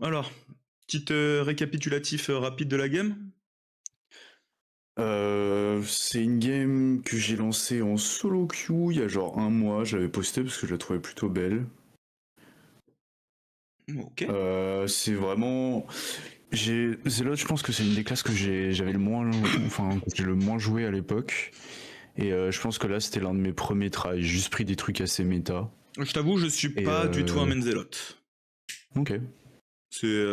Alors, petit récapitulatif rapide de la game. C'est une game que j'ai lancée en solo queue il y a genre un mois. J'avais posté parce que je la trouvais plutôt belle. Ok. C'est vraiment. Zealot, je pense que c'est une des classes que j'avais le moins, enfin, que j'ai le moins joué à l'époque. Et je pense que là, c'était l'un de mes premiers tries. J'ai juste pris des trucs assez méta. Je t'avoue, je suis Et pas du tout un Menzelot. ok. C'est.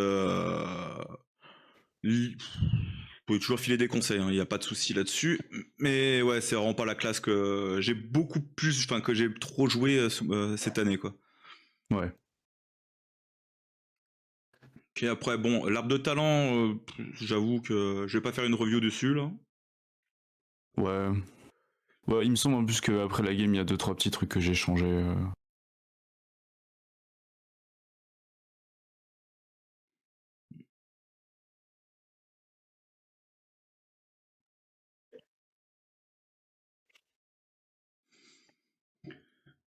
Vous pouvez toujours filer des conseils, il n'y a pas de souci là-dessus. Mais ouais, c'est vraiment pas la classe que j'ai beaucoup plus, enfin que j'ai trop joué cette année, quoi. Ouais. Ok, après, bon, l'arbre de talent, j'avoue que je vais pas faire une review dessus, là. Ouais. Ouais, il me semble en plus qu'après la game, il y a 2-3 petits trucs que j'ai changé.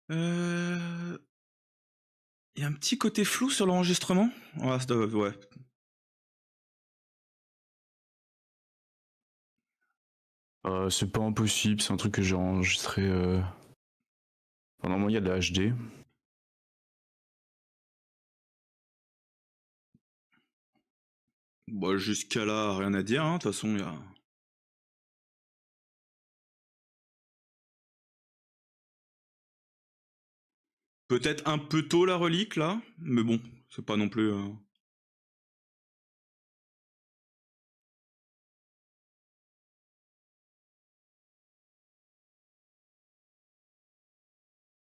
Il y a un petit côté flou sur l'enregistrement. Ouais, ouais. C'est pas impossible, c'est un truc que j'ai enregistré. Enfin, normalement, il y a de la HD. Bon, jusqu'à là, rien à dire, hein. De toute façon, il y a. Peut-être un peu tôt la relique, là. Mais bon, c'est pas non plus.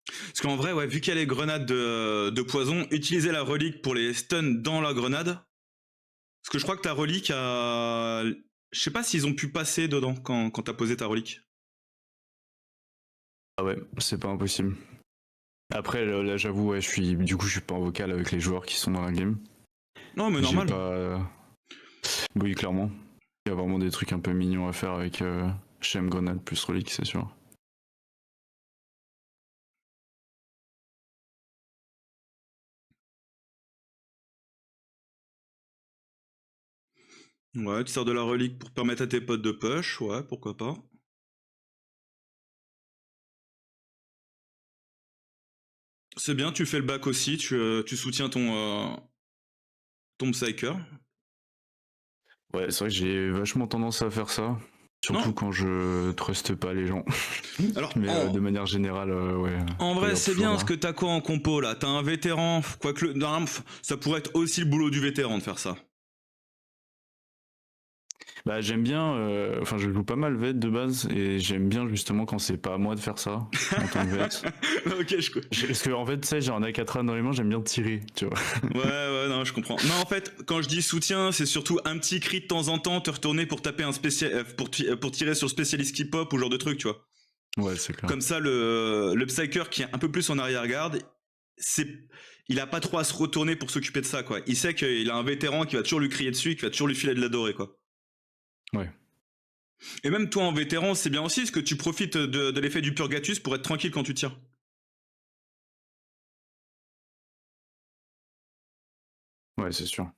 Parce qu'en vrai, ouais, vu qu'il y a les grenades de poison, utiliser la relique pour les stuns dans la grenade. Parce que je crois que ta relique a. Je sais pas s'ils ont pu passer dedans quand t'as posé ta relique. Ah ouais, c'est pas impossible. Après, là, j'avoue, ouais, du coup, je suis pas en vocal avec les joueurs qui sont dans la game. Non, mais J'ai normal. pas. Oui, clairement. Il y a vraiment des trucs un peu mignons à faire avec Shem Grenade plus Relic, c'est sûr. Ouais, tu sers de la relique pour permettre à tes potes de push, ouais, pourquoi pas. C'est bien, tu fais le back aussi, tu soutiens ton Psyker. Ouais, c'est vrai que j'ai vachement tendance à faire ça. Surtout Non, quand je truste pas les gens. alors Mais de manière générale, ouais. en vrai Regarde c'est toujours bien ce là. que t'as quoi en compo là. T'as un vétéran, quoique normalement, ça pourrait être aussi le boulot du vétéran de faire ça. Bah, j'aime bien. Enfin, je joue pas mal vet de base et j'aime bien justement quand c'est pas à moi de faire ça en tant que vet. Ok, Parce que en fait, tu sais, j'ai un Akatra dans les mains, j'aime bien tirer, tu vois. ouais, non, je comprends. Non, en fait, quand je dis soutien, c'est surtout un petit cri de temps en temps, te retourner pour taper un spécial, pour tirer sur spécialiste qui pop ou genre de truc, tu vois. Ouais, c'est clair. Comme ça, le Psyker qui est un peu plus en arrière-garde, c'est, il a pas trop à se retourner pour s'occuper de ça, quoi. Il sait qu'il a un vétéran qui va toujours lui crier dessus, qui va toujours lui filer de la dorée, quoi. Ouais. Et même toi en vétéran, c'est bien aussi, parce que tu profites de l'effet du Purgatus pour être tranquille quand tu tires. Ouais, c'est sûr.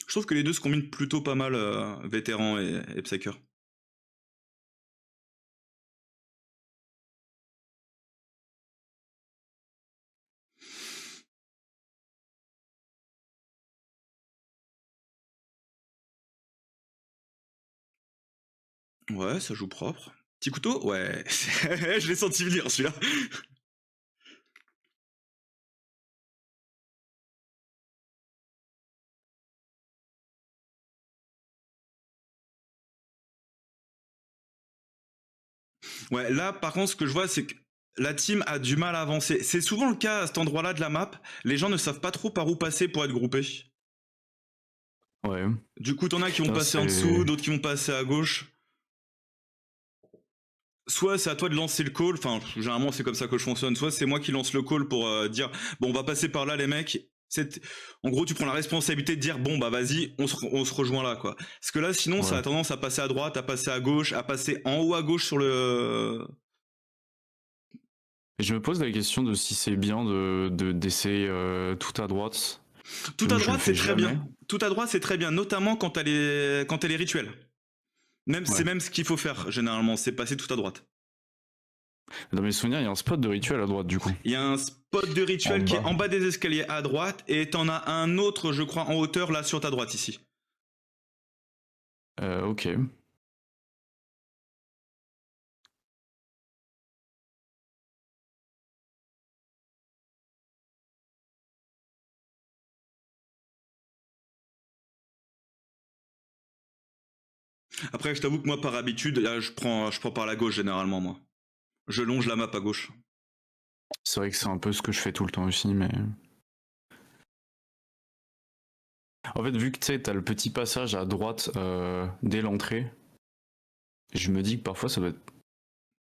Je trouve que les deux se combinent plutôt pas mal, vétéran et Psyker. Ouais, ça joue propre. Petit couteau. Ouais, je l'ai senti venir celui-là. Ouais, là, par contre, ce que je vois, c'est que la team a du mal à avancer. C'est souvent le cas à cet endroit-là de la map. Les gens ne savent pas trop par où passer pour être groupés. Ouais. Du coup, t'en as qui vont Putain, passer en dessous, c'est. d'autres qui vont passer à gauche. Soit c'est à toi de lancer le call, enfin, généralement c'est comme ça que je fonctionne. Soit c'est moi qui lance le call pour dire, bon, on va passer par là, les mecs. En gros, tu prends la responsabilité de dire, bon, bah vas-y, on se rejoint là, quoi. Parce que là, sinon, ça Ouais. a tendance à passer à droite, à passer à gauche, à passer en haut à gauche sur le. Et je me pose la question de si c'est bien d'essayer tout à droite. Tout à Donc je le droite, c'est fais très jamais. bien. Tout à droite, c'est très bien, notamment quand elle est rituelle. Même, c'est Ouais. même ce qu'il faut faire, généralement, c'est passer tout à droite. Dans mes souvenirs, il y a un spot de rituel à droite du coup. Il y a un spot de En rituel qui est bas. en bas des escaliers à droite, et t'en as un autre, je crois, en hauteur, là, sur ta droite, ici. Ok. Après, je t'avoue que moi, par habitude, là, je prends par la gauche, généralement, moi. Je longe la map à gauche. C'est vrai que c'est un peu ce que je fais tout le temps aussi, mais. En fait, vu que tu sais, t'as le petit passage à droite dès l'entrée, je me dis que parfois ça doit être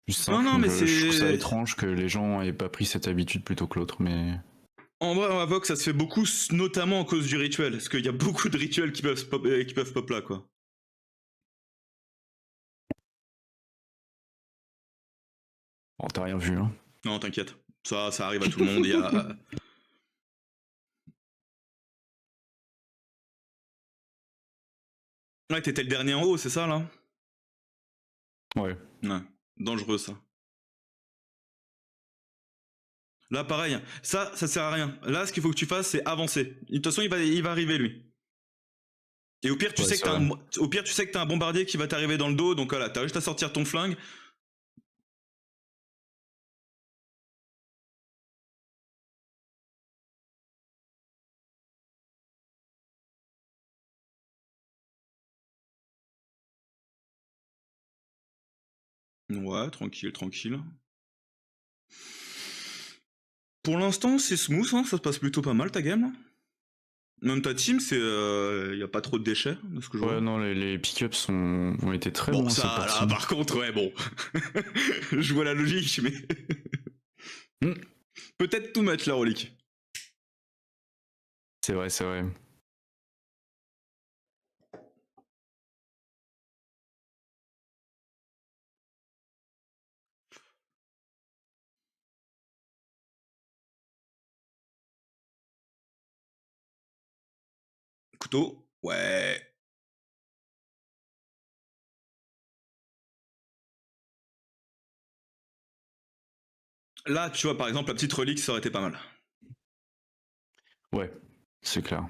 juste Non, simple. non, Donc mais je trouve ça c'est... étrange que les gens aient pas pris cette habitude plutôt que l'autre, mais. En vrai, on va voir que ça se fait beaucoup, notamment à cause du rituel. Parce qu'il y a beaucoup de rituels qui peuvent pop là, quoi. Bon, t'as rien vu, hein. Non, t'inquiète. Ça arrive à tout le monde. Il y a... Ouais, t'étais le dernier en haut, c'est ça, là? Ouais. Ouais. Dangereux, ça. Là, pareil. Ça sert à rien. Là, ce qu'il faut que tu fasses, c'est avancer. De toute façon, il va arriver, lui. Et au pire, tu Ouais, sais que c'est vrai. au pire, tu sais que t'as un bombardier qui va t'arriver dans le dos, donc voilà, t'as juste à sortir ton flingue. Ouais, tranquille, tranquille. Pour l'instant, c'est smooth, hein, ça se passe plutôt pas mal ta game. Même ta team, c'est, y a pas trop de déchets, de ce que je vois. Ouais, non, les pick-ups ont été très Bon, bons cette ça, partie. là, par contre, ouais, bon. Je vois la logique, mais. Hmm. Peut-être too much la relique. C'est vrai, c'est vrai. Couteau, ouais. Là, tu vois, par exemple, la petite relique, ça aurait été pas mal. Ouais, c'est clair.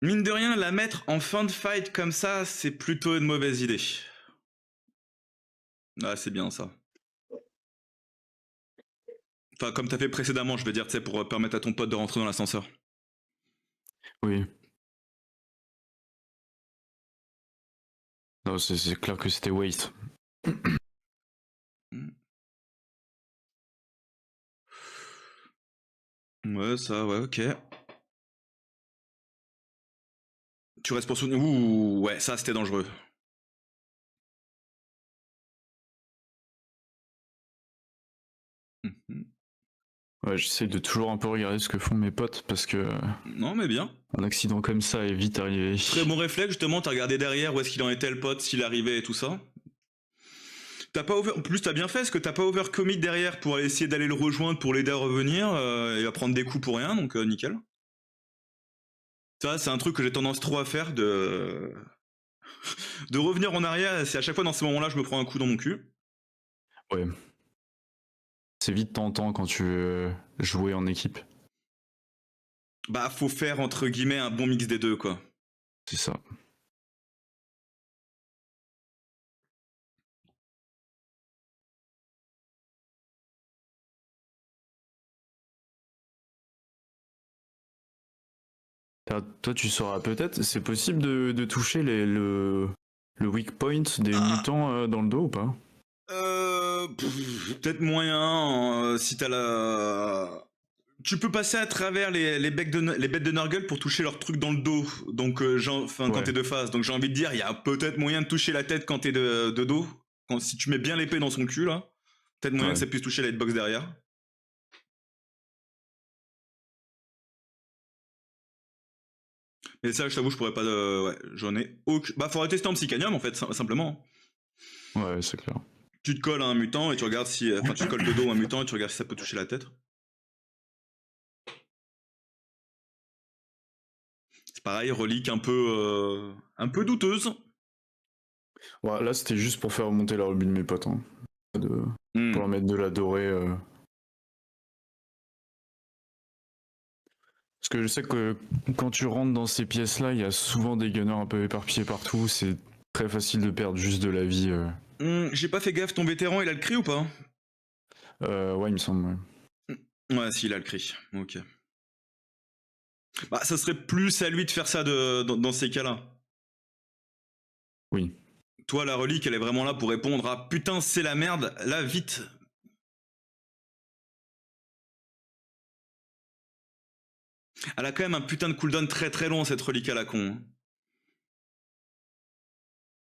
Mine de rien, la mettre en fin de fight comme ça, c'est plutôt une mauvaise idée. Ah, c'est bien ça. Enfin, comme t'as fait précédemment, je veux dire, tu sais, pour permettre à ton pote de rentrer dans l'ascenseur. Oui. Non, c'est clair que c'était waste. Ouais, ça, ouais, ok. Tu restes pour soutenir. Ouh, ouais, ça, c'était dangereux. Ouais, j'essaie de toujours un peu regarder ce que font mes potes parce que Non, mais bien. un accident comme ça est vite arrivé. Très bon réflexe, justement, t'as regardé derrière où est-ce qu'il en était le pote, s'il arrivait et tout ça. T'as pas over... En plus, t'as bien fait, parce que t'as pas overcommit derrière pour essayer d'aller le rejoindre pour l'aider à revenir, et à prendre des coups pour rien, donc nickel. Ça, c'est un truc que j'ai tendance trop à faire, de revenir en arrière, c'est à chaque fois dans ces moments-là, je me prends un coup dans mon cul. Ouais. C'est vite tentant quand tu veux jouer en équipe. Bah, faut faire, entre guillemets, un bon mix des deux, quoi. C'est ça. Toi, tu sauras peut-être, c'est possible de toucher le weak point des mutants dans le dos ou pas? Peut-être moyen, si t'as la... Tu peux passer à travers les bêtes de Nurgle pour toucher leur truc dans le dos, donc enfin, quand Ouais. t'es de face. Donc j'ai envie de dire, il y a peut-être moyen de toucher la tête quand t'es de dos. Si tu mets bien l'épée dans son cul, là, peut-être moyen Ouais. que ça puisse toucher la hitbox derrière. Mais ça, je t'avoue, je pourrais pas... ouais, j'en ai aucun... Bah, faudrait tester en psychanium, en fait, simplement. Ouais, c'est clair. Tu te colles à un mutant et tu regardes si. Enfin, tu te colles de dos à un mutant et tu regardes si ça peut toucher la tête. C'est pareil, relique un peu douteuse. Ouais, là, c'était juste pour faire remonter la rubis de mes potes. Hein. Pour leur mettre de la dorée. Parce que je sais que quand tu rentres dans ces pièces-là, il y a souvent des gunners un peu éparpillés partout. C'est très facile de perdre juste de la vie. J'ai pas fait gaffe, ton vétéran, il a le cri ou pas? Ouais, il me semble. Ouais, si, il a le cri. Ok. Bah, ça serait plus à lui de faire ça dans ces cas-là. Oui. Toi, la relique, elle est vraiment là pour répondre à putain, c'est la merde, là, vite. Elle a quand même un putain de cooldown très très long, cette relique à la con.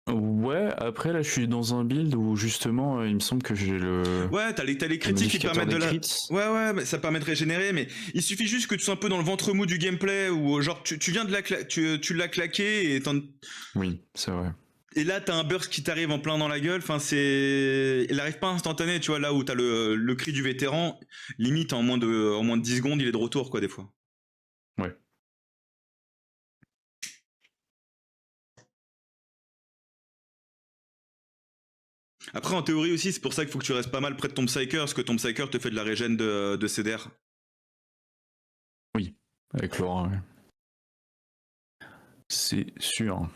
Ouais, après là je suis dans un build où justement il me semble que j'ai le... Ouais, t'as les critiques qui permettent de la... Ouais, mais ça permet de régénérer, mais il suffit juste que tu sois un peu dans le ventre mou du gameplay, où genre tu viens de tu l'as claqué et Oui, c'est vrai. Et là t'as un burst qui t'arrive en plein dans la gueule, enfin c'est... Il arrive pas instantané, tu vois, là où t'as le cri du vétéran, limite en moins de 10 secondes il est de retour quoi des fois. Ouais. Après, en théorie aussi, c'est pour ça qu'il faut que tu restes pas mal près de ton Psyker, parce que ton Psyker te fait de la régène de CDR. Oui, avec Laura, ouais. C'est sûr.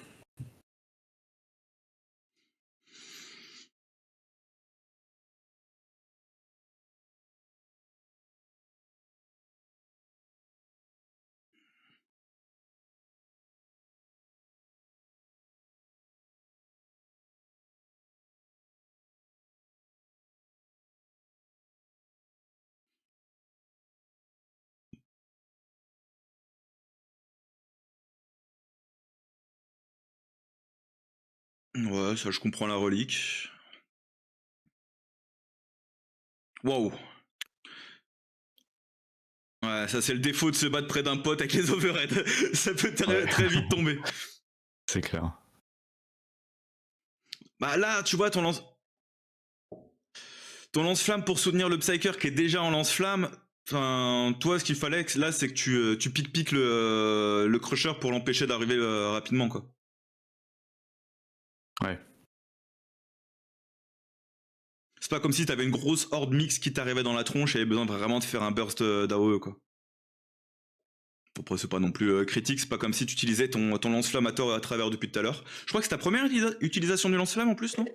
Ouais, ça je comprends la relique. Waouh. Ouais, ça c'est le défaut de se battre près d'un pote avec les overheads. Ça peut très vite tomber. C'est clair. Bah là, tu vois, ton lance-flamme pour soutenir le Psyker qui est déjà en lance-flamme. Enfin, toi, ce qu'il fallait, là, c'est que tu piques le Crusher pour l'empêcher d'arriver rapidement, quoi. Ouais. C'est pas comme si t'avais une grosse horde mix qui t'arrivait dans la tronche et avait besoin vraiment de faire un burst d'AOE, quoi. Après, c'est pas non plus critique, c'est pas comme si tu utilisais ton lance-flamme à travers depuis tout à l'heure. Je crois que c'est ta première utilisation du lance-flamme en plus, non?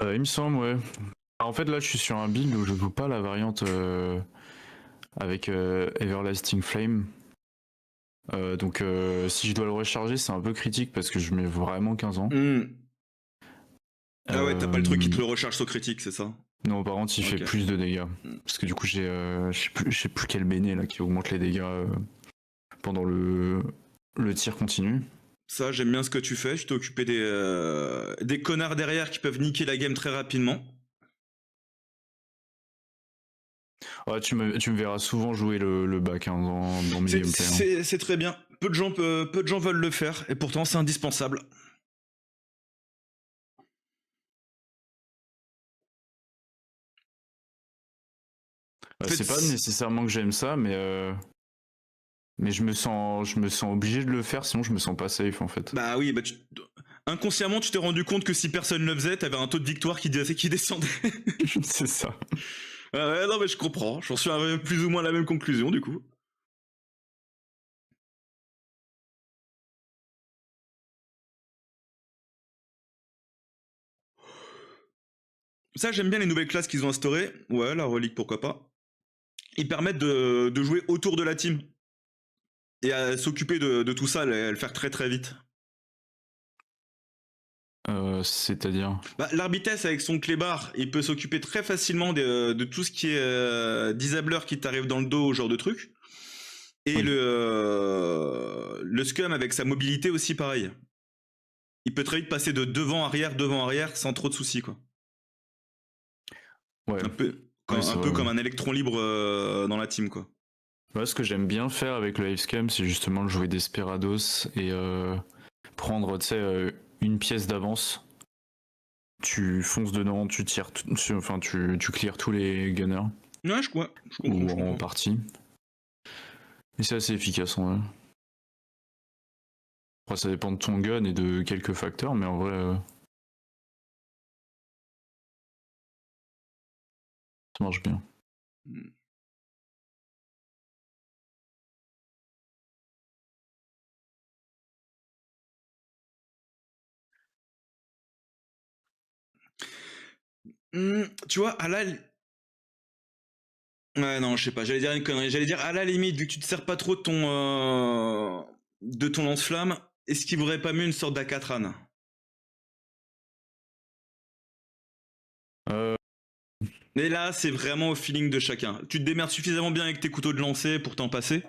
Il me semble, ouais. En fait, là, je suis sur un build où je joue pas la variante avec Everlasting Flame. Donc, si je dois le recharger, c'est un peu critique parce que je mets vraiment 15 ans. Ah ouais, t'as pas le truc qui te le recharge sur critique, c'est ça? Non, par contre, il fait plus de dégâts. Parce que du coup, j'ai je sais plus quel béné là qui augmente les dégâts pendant le tir continu. Ça, j'aime bien ce que tu fais. Tu t'es occupé des connards derrière qui peuvent niquer la game très rapidement. Ouais, tu me verras souvent jouer le back hein, dans mes gameplays. C'est très bien. Peu de gens veulent le faire, et pourtant c'est indispensable. C'est pas nécessairement que j'aime ça, mais je me sens obligé de le faire, sinon je me sens pas safe en fait. Bah oui, inconsciemment tu t'es rendu compte que si personne le faisait, t'avais un taux de victoire qui descendait. C'est ça. Ouais, non mais je comprends, j'en suis arrivé plus ou moins à la même conclusion du coup. Ça, j'aime bien les nouvelles classes qu'ils ont instaurées. Ouais, la relique, pourquoi pas. Ils permettent de jouer autour de la team. Et à s'occuper de tout ça, à le faire très très vite. C'est-à-dire L'Arbitesse avec son clébard, il peut s'occuper très facilement de tout ce qui est disabler qui t'arrive dans le dos, genre de truc. Et oui. Le Scum avec sa mobilité aussi pareil. Il peut très vite passer de devant arrière sans trop de soucis quoi. Ouais. Un peu comme un électron libre dans la team quoi. Moi, ce que j'aime bien faire avec le Scum, c'est justement le jouer Desperados et prendre une pièce d'avance tu fonces dedans, tu tires, enfin tu clears tous les gunners. Ouais, je comprends. Ou en partie. Et c'est assez efficace en vrai. Après, ça dépend de ton gun et de quelques facteurs, mais en vrai, ça marche bien. Tu vois, à la... Ouais, non, je sais pas, j'allais dire une connerie. J'allais dire, à la limite, vu que tu te sers pas trop de ton lance-flamme, est-ce qu'il vaudrait pas mieux une sorte d'Akatran? Mais là, c'est vraiment au feeling de chacun. Tu te démerdes suffisamment bien avec tes couteaux de lancer pour t'en passer.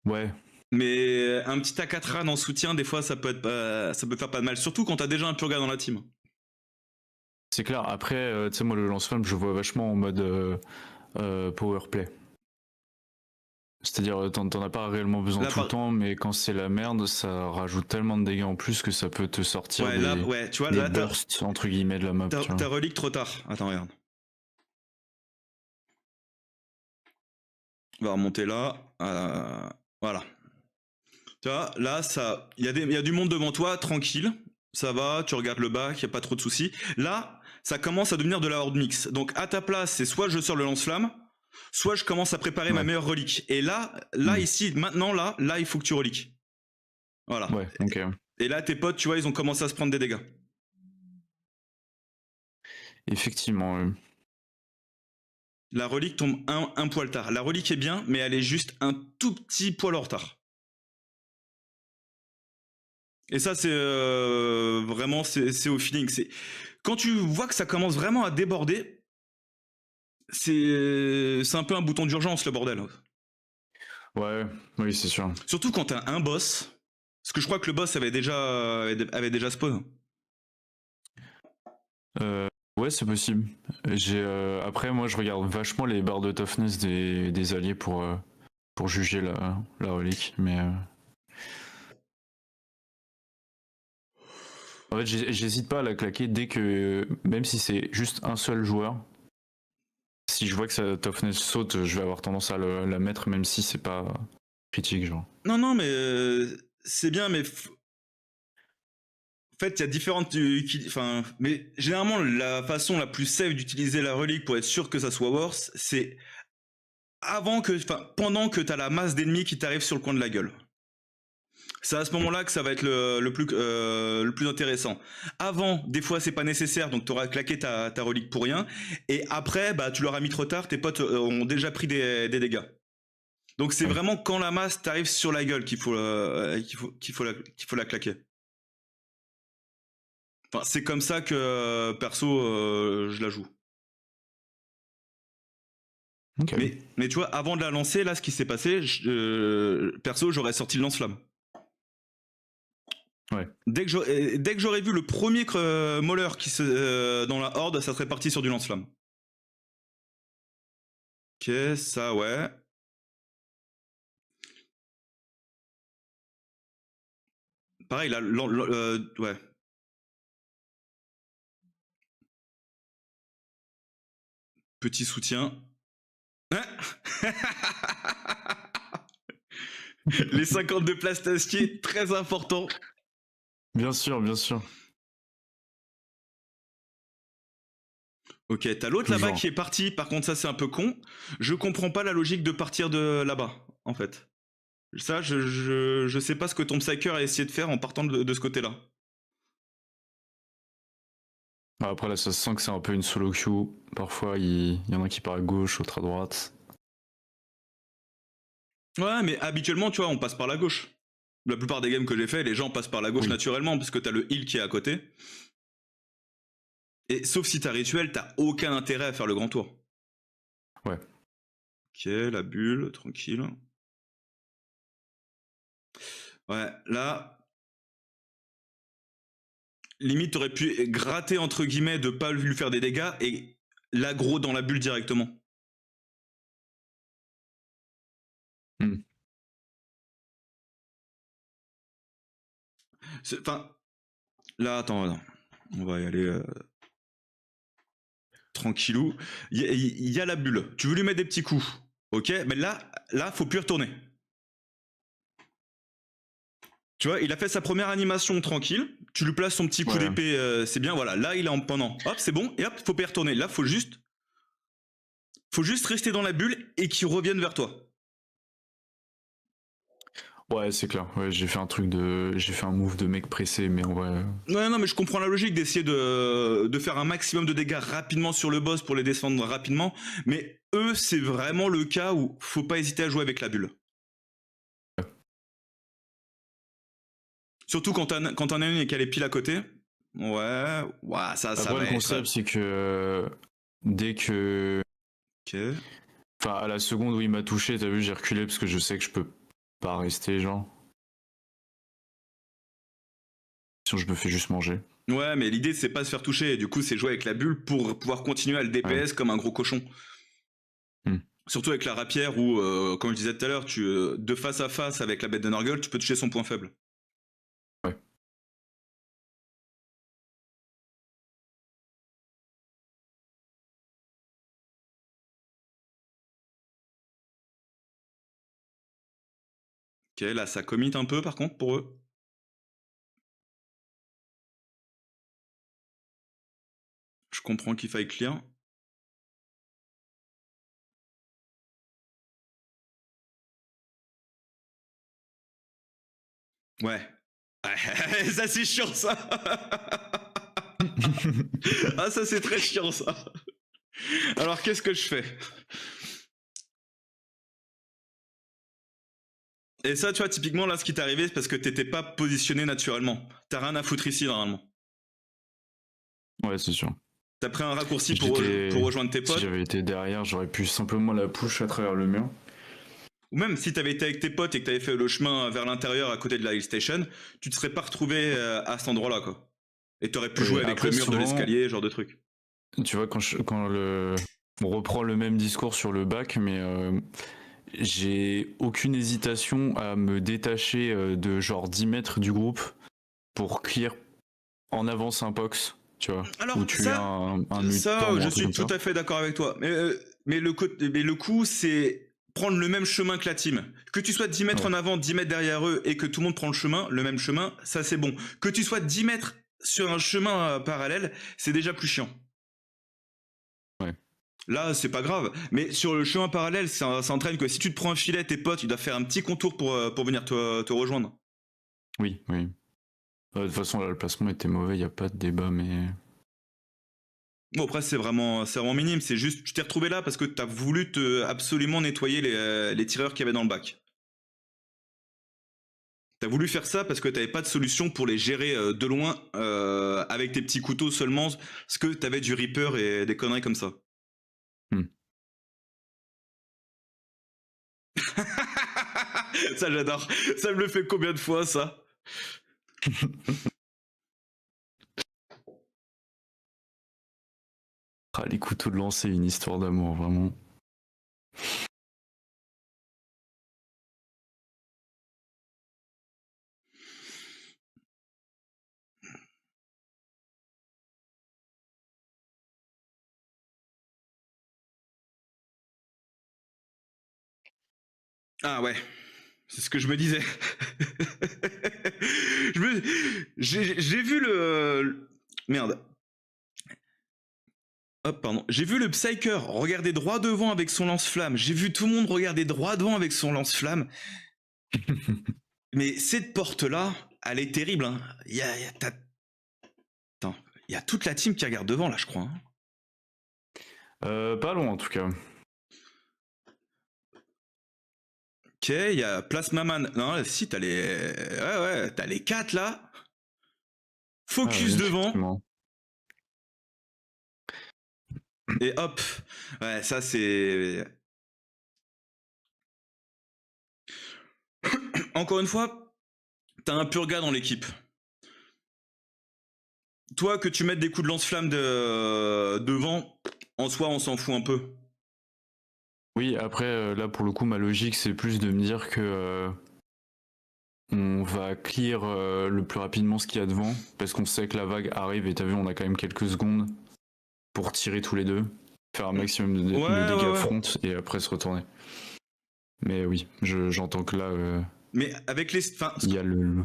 Ouais. Mais un petit Akatran en soutien, des fois, ça peut faire pas de mal. Surtout quand t'as déjà un Purga dans la team. C'est clair. Après, tu sais, moi, le lance-flamme, je vois vachement en mode powerplay. C'est-à-dire, t'en as pas réellement besoin tout le temps, mais quand c'est la merde, ça rajoute tellement de dégâts en plus que ça peut te sortir tu vois, des bursts, entre guillemets, de la map. T'as relique trop tard. Attends, regarde. On va remonter là. Voilà. Tu vois, là, il y a du monde devant toi, tranquille. Ça va, tu regardes le bac, il n'y a pas trop de soucis. Là, ça commence à devenir de la horde mix. Donc, à ta place, c'est soit je sors le lance-flamme, soit je commence à préparer ma meilleure relique. Et là, ici, maintenant, là, il faut que tu reliques. Voilà. Ouais, ok. Et là, tes potes, tu vois, ils ont commencé à se prendre des dégâts. Effectivement. La relique tombe un poil tard. La relique est bien, mais elle est juste un tout petit poil en retard. Et ça, c'est vraiment, c'est au feeling. Quand tu vois que ça commence vraiment à déborder, c'est un peu un bouton d'urgence, le bordel. Ouais, oui, c'est sûr. Surtout quand t'as un boss. Parce que je crois que le boss avait déjà spawn. Ouais, c'est possible. Après, moi, je regarde vachement les barres de toughness des alliés pour juger la relique, mais... En fait, j'hésite pas à la claquer dès que... Même si c'est juste un seul joueur, si je vois que sa toughness saute, je vais avoir tendance à la mettre, même si c'est pas critique, genre. Non, mais c'est bien, mais... En fait, il y a différentes... mais généralement, la façon la plus safe d'utiliser la relique pour être sûr que ça soit worse, c'est pendant que t'as la masse d'ennemis qui t'arrive sur le coin de la gueule. C'est à ce moment-là que ça va être le plus intéressant. Avant, des fois, c'est pas nécessaire, donc tu auras claqué ta relique pour rien. Et après, bah, tu l'auras mis trop tard, tes potes ont déjà pris des dégâts. Donc c'est vraiment quand la masse t'arrive sur la gueule qu'il faut la claquer. Enfin, c'est comme ça que perso, je la joue. Okay. Mais tu vois, avant de la lancer, là, ce qui s'est passé, perso, j'aurais sorti le lance-flamme. Ouais. Dès que j'aurais vu le premier Mauler dans la horde, ça serait parti sur du lance-flamme. Ok, ça ouais. Pareil, là, ouais. Petit soutien. Hein. Les 50 de plastastier, très important. Bien sûr, bien sûr. Ok, t'as l'autre là-bas qui est parti, par contre ça c'est un peu con. Je comprends pas la logique de partir de là-bas, en fait. Ça, je sais pas ce que ton Psyker a essayé de faire en partant de ce côté-là. Après là, ça se sent que c'est un peu une solo queue. Parfois, il y en a qui part à gauche, autre à droite. Ouais, mais habituellement, tu vois, on passe par la gauche. La plupart des games que j'ai fait, les gens passent par la gauche naturellement, parce que t'as le heal qui est à côté. Et sauf si t'as rituel, t'as aucun intérêt à faire le grand tour. Ouais. Ok, la bulle, tranquille. Ouais, là... Limite, t'aurais pu gratter, entre guillemets, de pas lui faire des dégâts, et l'aggro dans la bulle directement. Enfin... Là, attends. On va y aller tranquillou. Il y a la bulle. Tu veux lui mettre des petits coups. Ok, mais là, faut plus retourner. Tu vois, il a fait sa première animation tranquille. Tu lui places son petit coup Ouais. d'épée, c'est bien. Voilà, là, il est en pendant. Hop, c'est bon. Et hop, faut pas y retourner. Là, faut juste rester dans la bulle et qu'il revienne vers toi. Ouais, c'est clair. Ouais, j'ai fait un move de mec pressé, mais en vrai. Ouais, non, mais je comprends la logique d'essayer de faire un maximum de dégâts rapidement sur le boss pour les descendre rapidement. Mais eux, c'est vraiment le cas où faut pas hésiter à jouer avec la bulle. Surtout quand t'en as une et qu'elle est pile à côté. Ouais, ça Après, va le concept, être... c'est que dès que. Ok. Enfin, à la seconde où il m'a touché, t'as vu, j'ai reculé parce que je sais que je peux pas rester, genre. Sinon, je me fais juste manger. Ouais, mais l'idée, c'est pas se faire toucher. Du coup, c'est jouer avec la bulle pour pouvoir continuer à le DPS comme un gros cochon. Surtout avec la rapière où, comme je disais tout à l'heure, de face à face avec la bête de Norgol, tu peux toucher son point faible. Ouais. Ok, là, ça commit un peu par contre pour eux. Je comprends qu'il faille clear. Ouais. Ça c'est chiant ça. Ah ça c'est très chiant ça. Alors qu'est-ce que je fais? Et ça tu vois typiquement là ce qui t'est arrivé c'est parce que t'étais pas positionné naturellement. T'as rien à foutre ici normalement. Ouais, c'est sûr. T'as pris un raccourci Si pour j'étais- rejoindre tes potes. Si j'avais été derrière, j'aurais pu simplement la push à travers le mur. Ou même si t'avais été avec tes potes et que t'avais fait le chemin vers l'intérieur à côté de la hill station, tu te serais pas retrouvé à cet endroit-là quoi. Et t'aurais pu Oui, jouer avec après, le mur de souvent- l'escalier, genre de truc. Tu vois, on reprend le même discours sur le bac, mais j'ai aucune hésitation à me détacher de genre 10 mètres du groupe pour clear en avance un pox, tu vois. Alors Ou tuer ça, un mutant ou ça un je truc suis comme tout ça. à fait d'accord avec toi. Mais le coup c'est prendre le même chemin que la team. Que tu sois 10 mètres Ouais. en avant, 10 mètres derrière eux et que tout le monde prend le même chemin, ça c'est bon. Que tu sois 10 mètres sur un chemin parallèle, c'est déjà plus chiant. Ouais. Là, c'est pas grave. Mais sur le chemin parallèle, ça entraîne que si tu te prends un filet, tes potes, ils doivent faire un petit contour pour venir te rejoindre. Oui, oui. De toute façon, là, le placement était mauvais, il n'y a pas de débat, mais. Bon, après, c'est vraiment minime. C'est juste, tu t'es retrouvé là parce que t'as voulu absolument nettoyer les tireurs qu'il y avait dans le bac. T'as voulu faire ça parce que t'avais pas de solution pour les gérer de loin avec tes petits couteaux seulement, parce que t'avais du Reaper et des conneries comme ça. Ça, j'adore. Ça me le fait combien de fois, ça? Ah, les couteaux de lancer, une histoire d'amour, vraiment. Ah ouais. C'est ce que je me disais. J'ai vu Merde. Hop, pardon. J'ai vu le Psyker regarder droit devant avec son lance-flamme. J'ai vu tout le monde regarder droit devant avec son lance-flamme. Mais cette porte-là, elle est terrible. Hein. Attends, il y a toute la team qui regarde devant, là, je crois. Pas loin, en tout cas. Ok, il y a Plasma Man. Non, si, t'as les... Ouais, t'as les 4, là. Focus Ah, oui, devant. effectivement. Et hop. Ouais, ça, c'est... Encore une fois, t'as un pur gars dans l'équipe. Toi, que tu mettes des coups de lance-flamme devant, en soi, on s'en fout un peu. Oui, après, là, pour le coup, ma logique, c'est plus de me dire que on va clear le plus rapidement ce qu'il y a devant, parce qu'on sait que la vague arrive, et t'as vu, on a quand même quelques secondes pour tirer tous les deux, faire un maximum de dégâts front, et après se retourner. Mais oui, j'entends que là... mais avec les... il y a le...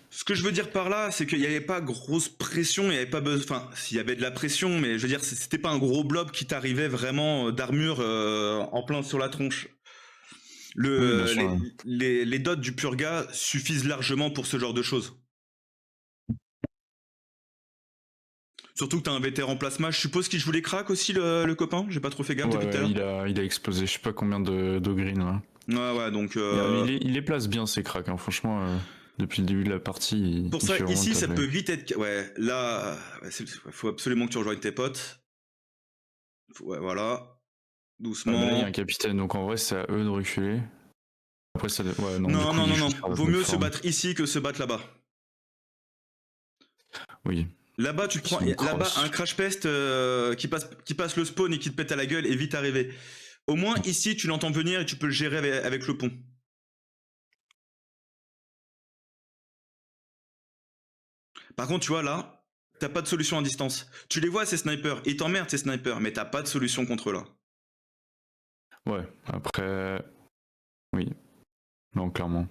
Ce que je veux dire par là, c'est qu'il n'y avait pas grosse pression, il n'y avait pas besoin... Enfin, s'il y avait de la pression, mais je veux dire, c'était pas un gros blob qui t'arrivait vraiment d'armure en plein sur la tronche. Les dots du Purga suffisent largement pour ce genre de choses. Surtout que t'as un vétéran plasma. Je suppose qu'il joue les cracks aussi, le copain. J'ai pas trop fait gaffe depuis tout à l'heure. Il a explosé je sais pas combien de green. Ouais, donc... Il les place bien, ces cracks, hein. Franchement... Depuis le début de la partie. Pour ça, ici, ça peut vite être... Ouais, là, faut absolument que tu rejoignes tes potes. Ouais, voilà. Doucement. Là, il y a un capitaine, donc en vrai, c'est à eux de reculer. Après, ça... Ouais, non. Non. Vaut mieux se battre ici que se battre là-bas. Oui. Là-bas, tu prends... Là-bas, un crash pest qui passe le spawn et qui te pète à la gueule est vite arrivé. Au moins, ici, tu l'entends venir et tu peux le gérer avec le pont. Par contre, tu vois, là, t'as pas de solution à distance. Tu les vois, ces snipers. Ils t'emmerdent, ces snipers, mais t'as pas de solution contre eux, là. Ouais, après... Oui. Non, clairement.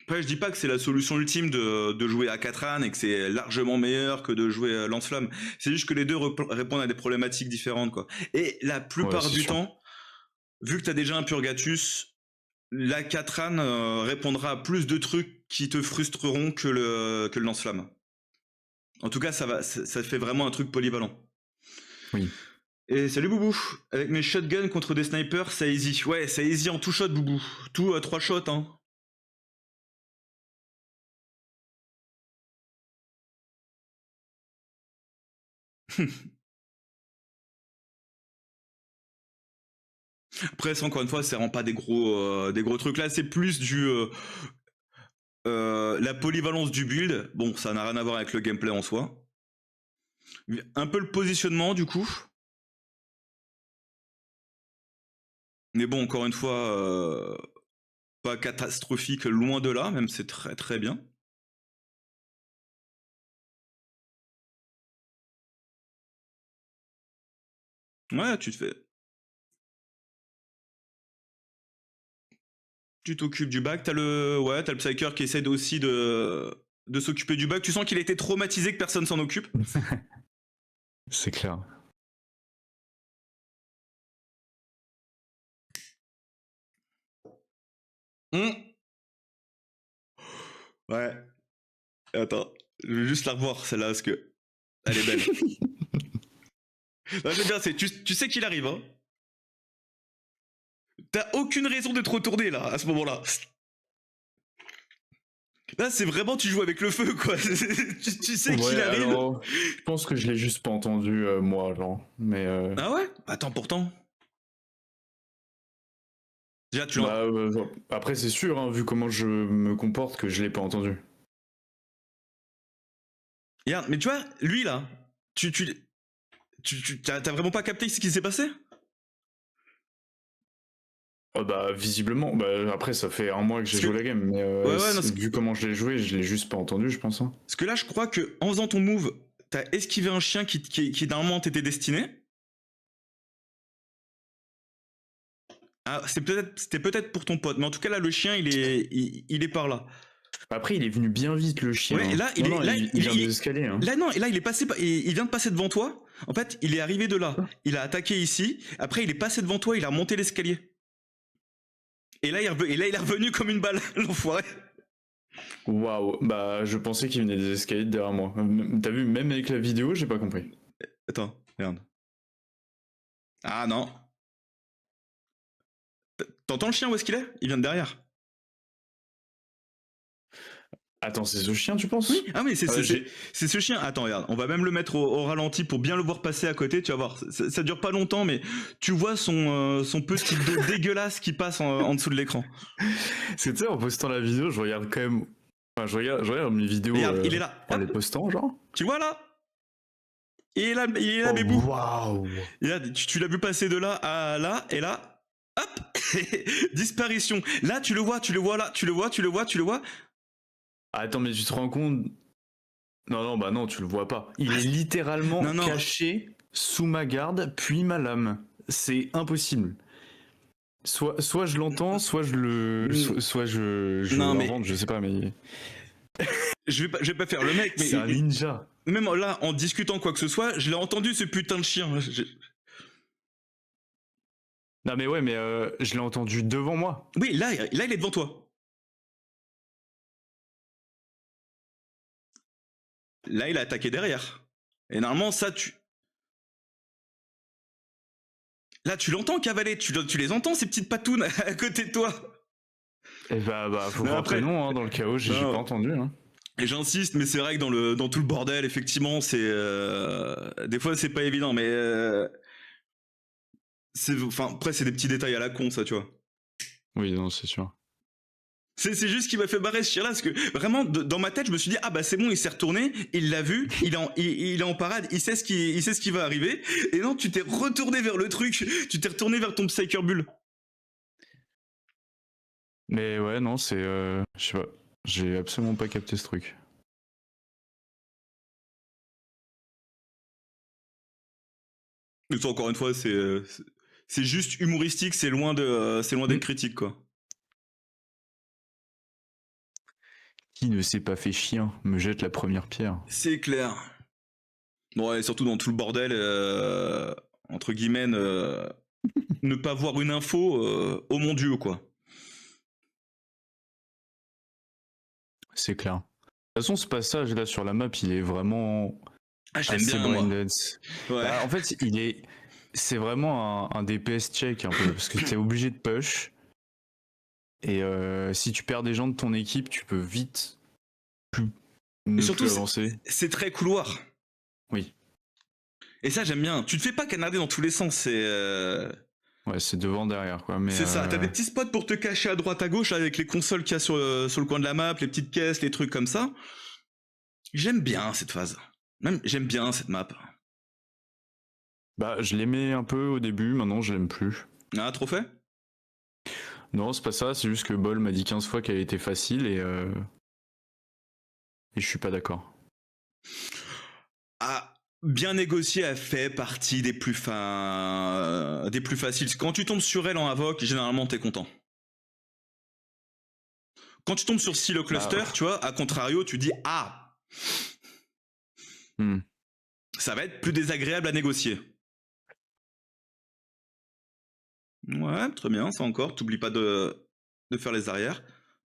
Après, je dis pas que c'est la solution ultime de jouer à Katran et que c'est largement meilleur que de jouer à Lance-Flamme. C'est juste que les deux répondent à des problématiques différentes, quoi. Et la plupart du temps... Vu que tu as déjà un Purgatus, la Katran répondra à plus de trucs qui te frustreront que le lance-flamme. En tout cas, ça fait vraiment un truc polyvalent. Oui. Et salut Boubou. Avec mes shotguns contre des snipers, ça easy. Ouais, ça easy en tout shot, Boubou. Tout 3 shots, hein. Après, encore une fois, c'est vraiment pas des gros trucs. Là, c'est plus la polyvalence du build. Bon, ça n'a rien à voir avec le gameplay en soi. Un peu le positionnement, du coup. Mais bon, encore une fois, pas catastrophique, loin de là, même c'est très très bien. Ouais, tu te fais... Tu t'occupes du bac, t'as le Psyker qui essaie aussi de s'occuper du bac. Tu sens qu'il a été traumatisé que personne s'en occupe. C'est clair. Ouais. Attends, je vais juste la revoir celle-là parce que elle est belle. Non, j'aime bien, tu sais qu'il arrive, hein. T'as aucune raison de te retourner là, à ce moment-là. Là, c'est vraiment, tu joues avec le feu, quoi. tu sais qu'il arrive. Alors, je pense que je l'ai juste pas entendu, moi, genre. Mais Ah ouais? Attends, pourtant. Déjà, après, c'est sûr, hein, vu comment je me comporte, que je l'ai pas entendu. Regarde, mais tu vois, lui là, t'as vraiment pas capté ce qui s'est passé? Visiblement, après ça fait un mois que j'ai joué la game, mais vu comment je l'ai joué, je l'ai juste pas entendu, je pense. Hein. Parce que là, je crois que en faisant ton move, t'as esquivé un chien qui normalement t'était destiné. Ah, c'était peut-être pour ton pote, mais en tout cas là, le chien, il est par là. Après, il est venu bien vite, le chien. Ouais, et là, il vient des escaliers. Hein. Là, non, et là, il vient de passer devant toi. En fait, il est arrivé de là. Il a attaqué ici. Après, il est passé devant toi. Il a remonté l'escalier. Et là, il est revenu comme une balle, l'enfoiré. Waouh, je pensais qu'il venait des escaliers derrière moi. T'as vu, même avec la vidéo, j'ai pas compris. Attends, regarde. Ah non. T'entends le chien où est-ce qu'il est? Il vient de derrière. Attends, c'est ce chien, tu penses? Oui, ah oui, c'est ce chien. Attends, regarde, on va même le mettre au ralenti pour bien le voir passer à côté, tu vas voir. Ça dure pas longtemps, mais tu vois son petit dos dégueulasse qui passe en dessous de l'écran. C'est, tu sais, en postant la vidéo, je regarde quand même... Enfin, je regarde mes vidéos regarde, il est là. en les postant, genre. Tu vois là? il est là, Oh, Bébou. waouh! Et là, tu l'as vu passer de là à là, et là, hop, disparition. Là, tu le vois, là, tu le vois. Attends, mais tu te rends compte? Non, non, bah non, tu le vois pas. Il est littéralement Non, non. caché sous ma garde, puis ma lame. C'est impossible. Soit je l'entends, soit je le, soit je Non, mais l'invente, je sais pas, mais je vais pas faire le mec, mais c'est un ninja. même là, en discutant quoi que ce soit, je l'ai entendu ce putain de chien. Non mais ouais, mais je l'ai entendu devant moi. Oui, là, il est devant toi. Là, il a attaqué derrière. Et normalement, ça, là, tu l'entends cavaler, tu les entends, ces petites patounes à côté de toi. Et bah faut Mais voir après- que non, hein, dans le chaos, j'ai Non. pas entendu. Hein. Et j'insiste, mais c'est vrai que dans tout le bordel, effectivement, c'est des fois c'est pas évident, mais enfin après c'est des petits détails à la con, ça, tu vois. Oui, non, c'est sûr. C'est juste ce qui m'a fait barrer ce chien-là, parce que vraiment dans ma tête, je me suis dit ah bah c'est bon, il s'est retourné, il l'a vu, il est en parade, il sait ce qui va arriver. Et non, tu t'es retourné vers le truc, tu t'es retourné vers ton Psyker Bull. Mais ouais, non, c'est, je sais pas, j'ai absolument pas capté ce truc. Mais ça, encore une fois, c'est juste humoristique, c'est loin d'être critique, quoi. Qui ne s'est pas fait chien me jette la première pierre. C'est clair. Bon, et surtout dans tout le bordel, entre guillemets, ne pas voir une info, oh mon dieu, quoi. C'est clair. De toute façon, ce passage là sur la map, il est vraiment Ah, je l'aime assez bien, moi. braindead. Ouais. Bah, en fait, c'est vraiment un DPS check un peu, parce que t'es obligé de push. Et si tu perds des gens de ton équipe, tu peux vite Et surtout, plus avancer. c'est très couloir. Oui. Et ça, j'aime bien. Tu te fais pas canarder dans tous les sens, Ouais, c'est devant, derrière, quoi. Mais c'est ça. T'as des petits spots pour te cacher à droite, à gauche, avec les consoles qu'il y a sur le coin de la map, les petites caisses, les trucs comme ça. J'aime bien cette phase. Même, j'aime bien cette map. Bah, je l'aimais un peu au début, maintenant je l'aime plus. Ah, trop fait? Non, c'est pas ça, c'est juste que Bol m'a dit 15 fois qu'elle était facile et je suis pas d'accord. Ah, bien négocié, elle fait partie des plus faciles. Quand tu tombes sur elle en Avoc, généralement t'es content. Quand tu tombes sur Silo Cluster, tu vois, à contrario, tu dis ah, ça va être plus désagréable à négocier. Ouais, très bien, ça encore. T'oublies pas de faire les arrières.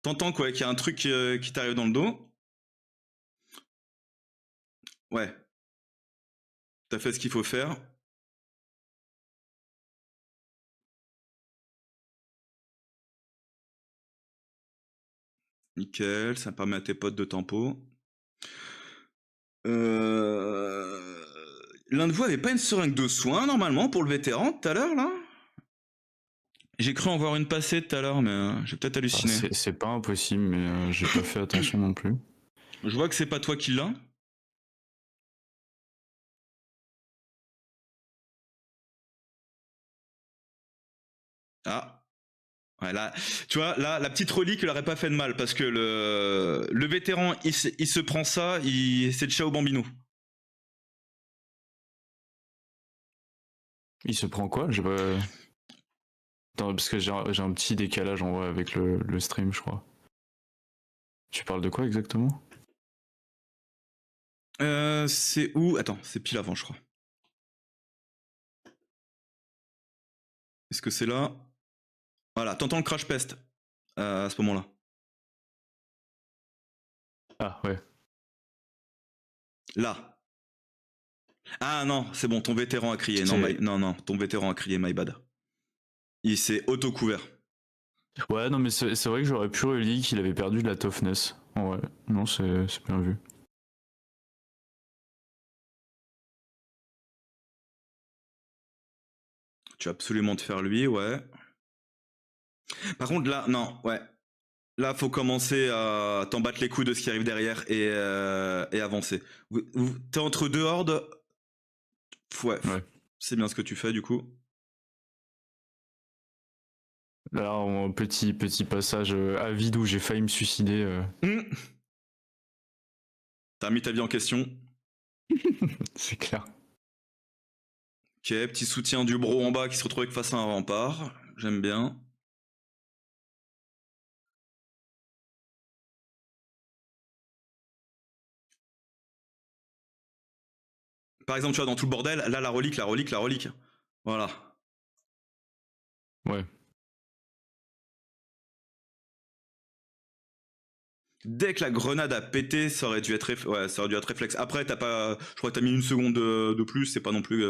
T'entends quoi, qu'il y a un truc qui t'arrive dans le dos. Ouais. T'as fait ce qu'il faut faire. Nickel, ça permet à tes potes de tempo. L'un de vous avait pas une seringue de soins normalement pour le vétéran tout à l'heure là? J'ai cru en voir une passer tout à l'heure, mais j'ai peut-être halluciné. C'est pas impossible, mais j'ai pas fait attention non plus. Je vois que c'est pas toi qui l'as. Ah. Ouais, là, tu vois, là, la petite relique, elle aurait pas fait de mal, parce que le vétéran, il se prend ça, c'est le Chao Bambino. Il se prend quoi? J'ai pas... Attends, parce que j'ai un petit décalage en vrai avec le stream, je crois. Tu parles de quoi exactement? C'est où? Attends, c'est pile avant, je crois. Est-ce que c'est là? Voilà, t'entends le crash pest à ce moment-là. Ah ouais. Là. Ah non, c'est bon, ton vétéran a crié. Non, ton vétéran a crié, my bad. Il s'est auto-couvert. Ouais, non, mais c'est vrai que j'aurais pu relier qu'il avait perdu de la toughness. Ouais, non, c'est bien vu. Tu vas absolument te faire lui, ouais. Par contre, là, non, ouais. Là, faut commencer à t'en battre les couilles de ce qui arrive derrière et avancer. T'es entre deux hordes. Ouais, Ouais. c'est bien ce que tu fais du coup. Là, petit passage à vide où j'ai failli me suicider. T'as mis ta vie en question. C'est clair. Ok, petit soutien du bro en bas qui se retrouve face à un rempart. J'aime bien. Par exemple, tu vois, dans tout le bordel, là, la relique. Voilà. Ouais. Dès que la grenade a pété, ça aurait dû être, ça aurait dû être réflexe. Après, t'as pas, je crois que t'as mis une seconde de plus, c'est pas non plus.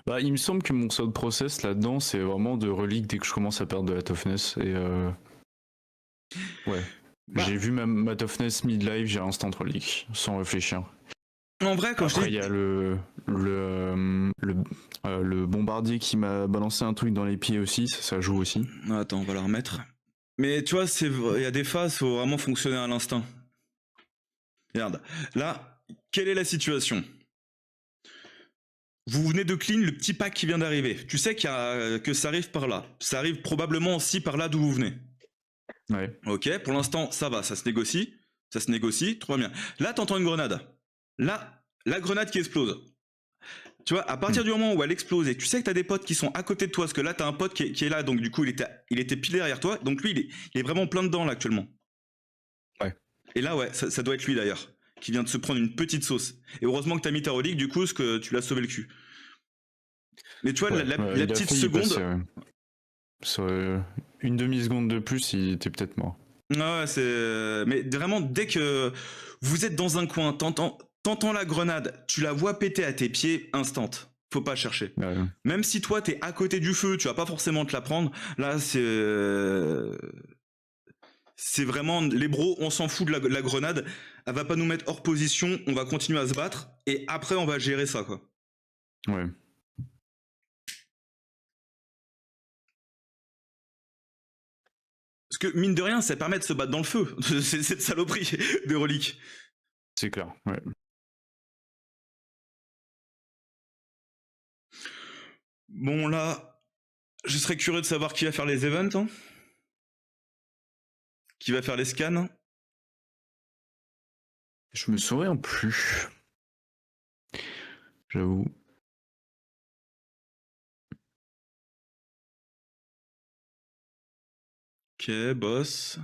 Bah, il me semble que mon thought process là-dedans, c'est vraiment de relique dès que je commence à perdre de la toughness. Et ouais. Bah. J'ai vu ma toughness mid-live, j'ai instant relique, sans réfléchir. En vrai, quand Après, il y a le bombardier qui m'a balancé un truc dans les pieds aussi, ça joue aussi. Attends, on va la remettre. Mais tu vois, il y a des phases, faut vraiment fonctionner à l'instinct. Regarde, là, quelle est la situation? Vous venez de clean le petit pack qui vient d'arriver. Tu sais que ça arrive par là. Ça arrive probablement aussi par là d'où vous venez. Ouais. Ok, pour l'instant, ça va, ça se négocie. Ça se négocie, trop bien. Là, t'entends une grenade. Là, la grenade qui explose. Tu vois, à partir du moment où elle explose et tu sais que t'as des potes qui sont à côté de toi, parce que là, t'as un pote qui est là, donc du coup, il était pile derrière toi. Donc lui, il est vraiment plein dedans, là, actuellement. Ouais. Et là, ouais, ça doit être lui, d'ailleurs, qui vient de se prendre une petite sauce. Et heureusement que t'as mis ta relique, du coup, parce que tu l'as sauvé le cul. Mais tu vois, Ouais, la il a petite failli seconde... passer, ouais. Sur une demi-seconde de plus, il était peut-être mort. Ouais, c'est... Mais vraiment, dès que vous êtes dans un coin, t'entends la grenade, tu la vois péter à tes pieds, instant. Faut pas chercher. Ouais. Même si toi, t'es à côté du feu, tu vas pas forcément te la prendre. Là, c'est vraiment... Les bros, on s'en fout de la grenade. Elle va pas nous mettre hors position, on va continuer à se battre. Et après, on va gérer ça, quoi. Ouais. Parce que, mine de rien, ça permet de se battre dans le feu. C'est cette saloperie de reliques. C'est clair, ouais. Bon, là, je serais curieux de savoir qui va faire les events. Hein. Qui va faire les scans. Je me souviens plus. J'avoue. Ok, boss.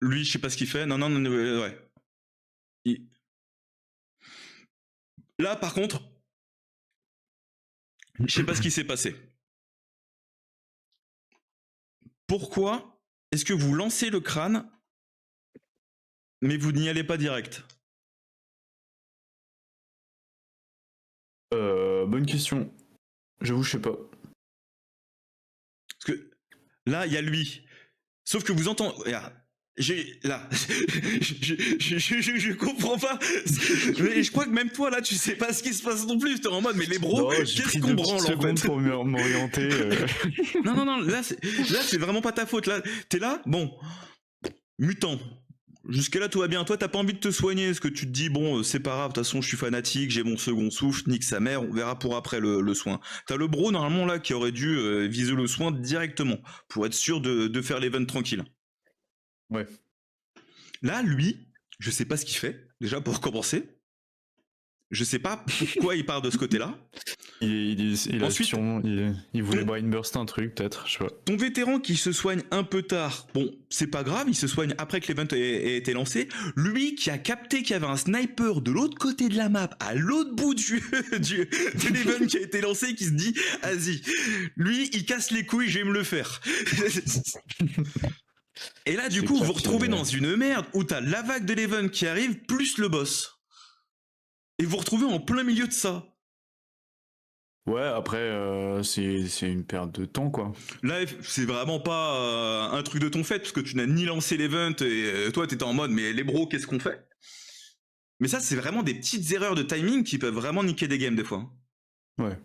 Lui, je sais pas ce qu'il fait. Non, ouais. Là, par contre, je sais pas ce qui s'est passé. Pourquoi est-ce que vous lancez le crâne, mais vous n'y allez pas direct? Bonne question. J'avoue, je sais pas. Parce que là, il y a lui. Sauf que vous entendez... Regarde. Là, je comprends pas. Mais je crois que même toi, là, tu sais pas ce qui se passe non plus. T'es en mode, mais les bros, qu'est-ce qu'on branle en fait pour m'orienter. Non, là, c'est vraiment pas ta faute. Là, t'es là, bon, mutant. Jusqu'à là, tout va bien. Toi, t'as pas envie de te soigner, parce que tu te dis, bon, c'est pas grave, de toute façon, je suis fanatique, j'ai mon second souffle, nique sa mère, on verra pour après le soin. T'as le bro, normalement, là, qui aurait dû viser le soin directement, pour être sûr de faire l'event tranquille. Ouais. Là, lui, je sais pas ce qu'il fait, déjà, pour commencer. Je sais pas pourquoi il part de ce côté-là. Ensuite, sûrement, il voulait brainburst un truc, peut-être, je sais pas. Ton vétéran qui se soigne un peu tard, bon, c'est pas grave, il se soigne après que l'event ait été lancé. Lui qui a capté qu'il y avait un sniper de l'autre côté de la map, à l'autre bout de l'event qui a été lancé, qui se dit, vas-y, lui, il casse les couilles, je vais me le faire. Et là, du coup, vous vous retrouvez dans une merde où t'as la vague de l'event qui arrive, plus le boss. Et vous vous retrouvez en plein milieu de ça. Ouais, après, c'est une perte de temps, quoi. Là, c'est vraiment pas un truc de ton fait, parce que tu n'as ni lancé l'event, et toi, t'étais en mode, mais les bros, qu'est-ce qu'on fait? Mais ça, c'est vraiment des petites erreurs de timing qui peuvent vraiment niquer des games, des fois. Ouais.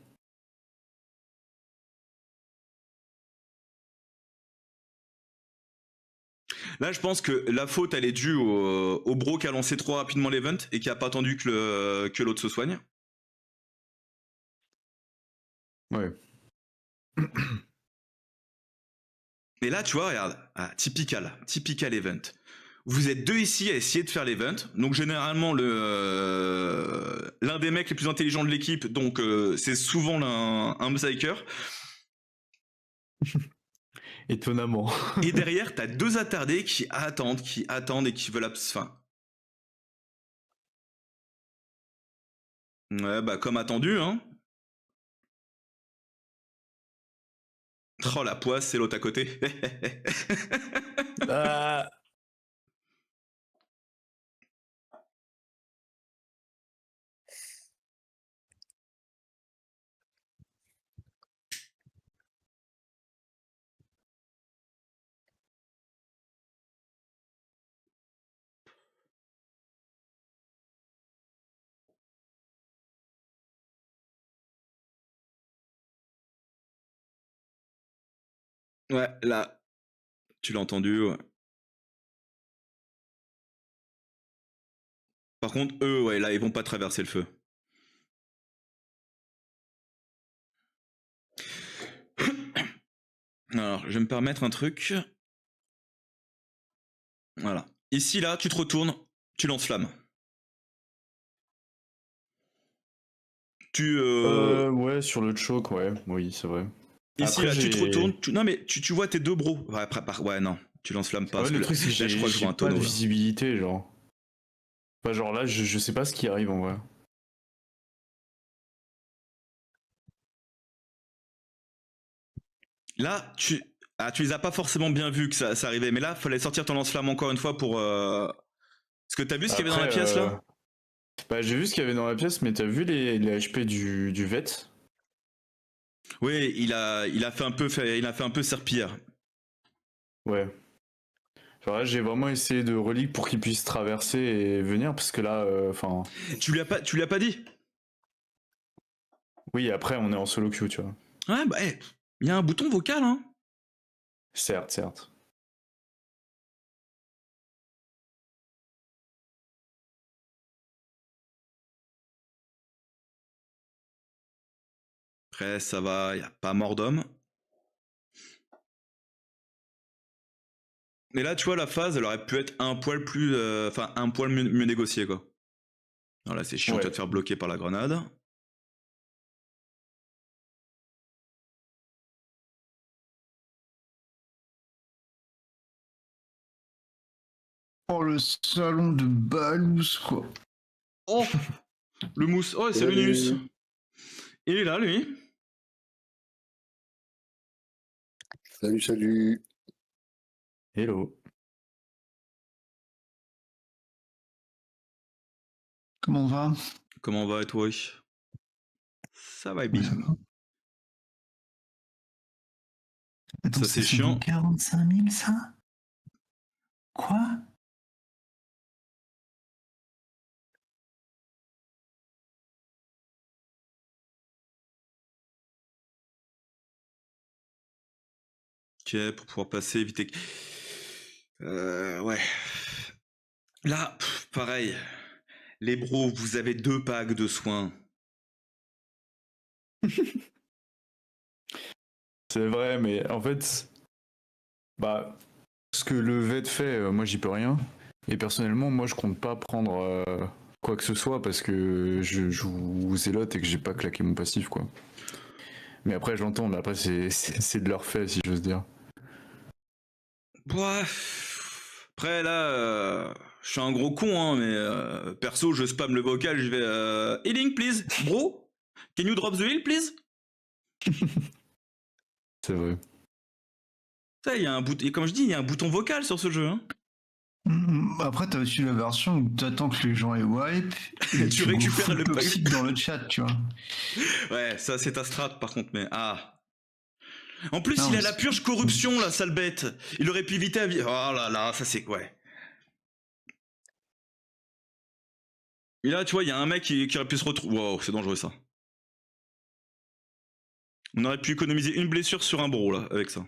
Là, je pense que la faute, elle est due au bro qui a lancé trop rapidement l'event, et qui a pas attendu que l'autre se soigne. Ouais. Et là, tu vois, regarde, typical event. Vous êtes deux ici à essayer de faire l'event. Donc généralement l'un des mecs les plus intelligents de l'équipe, donc c'est souvent un psyker. Étonnamment. Et derrière, t'as deux attardés qui attendent et qui veulent enfin. Ouais, bah comme attendu, hein. Oh la poisse, c'est l'autre à côté. Ah. Ouais, là, tu l'as entendu, ouais. Par contre, eux, ouais, là, ils vont pas traverser le feu. Alors, je vais me permettre un truc. Voilà. Ici, là, tu te retournes, tu lances flamme. Ouais, sur le choke, ouais, oui, c'est vrai. Ici, Après, là, tu te j'ai- retournes. Non, mais tu vois tes deux bros. Ouais, après, ouais, non. Tu lances flamme pas. Ouais, Parce le que truc, c'est que là, je crois que je vois un pas de tonneau, là. visibilité, genre. Enfin, genre là, je sais pas ce qui arrive en vrai. Là, tu les as pas forcément bien vus que ça arrivait. Mais là, fallait sortir ton lance-flamme encore une fois pour. Parce que t'as vu ce qu'il y avait dans la Après, pièce, là? bah, j'ai vu ce qu'il y avait dans la pièce, mais t'as vu les HP du vet? Oui, il a fait un peu serpillère. Ouais. Genre là, j'ai vraiment essayé de relique pour qu'il puisse traverser et venir, parce que là, enfin. Tu lui as pas dit? Oui, après, on est en solo queue, tu vois. Ouais, bah, il y a un bouton vocal, hein. Certes, certes. Après, ça va, il y a pas mort d'homme. Mais là, tu vois, la phase, elle aurait pu être un poil plus. Enfin, un poil mieux négociée, quoi. Alors là, c'est chiant, tu vas Ouais. te faire bloquer par la grenade. Oh, le salon de Balous, quoi. Oh Le mousse. Oh, c'est le Nus. Il est là, lui. Salut, salut. Hello. Comment on va? Comment va, et toi? Ça va bien. Ça va. Attends, Ça, c'est ça vaut chiant. 45 000, ça? Quoi? Ok, pour pouvoir passer, éviter. Ouais. Là, pareil. Les bros, vous avez 2 packs de soins. C'est vrai, mais en fait, bah, ce que le vet fait, moi j'y peux rien. Et personnellement, moi je compte pas prendre quoi que ce soit parce que je joue zélote et que j'ai pas claqué mon passif, quoi. Mais après, j'entends, mais après, c'est de leur fait, si j'ose dire. Ouais. Après, là, je suis un gros con, hein, mais perso, je spam le vocal, je vais. Healing, please, bro. Can you drop the heal, please? C'est vrai. Ça, il y a un bouton. Comme je dis, il y a un bouton vocal sur ce jeu, hein. Après, t'as aussi la version où t'attends que les gens aient wipe et Tu tu récupères full le pack. toxique dans le chat, tu vois. Ouais, ça, c'est ta strat, par contre, mais. Ah. En plus, Non, il a mais la purge corruption, la sale bête. Il aurait pu éviter. Oh là là, ça c'est. Ouais. Et là, tu vois, il y a un mec qui aurait pu se retrouver. Wow, c'est dangereux ça. On aurait pu économiser une blessure sur un bro là, avec ça.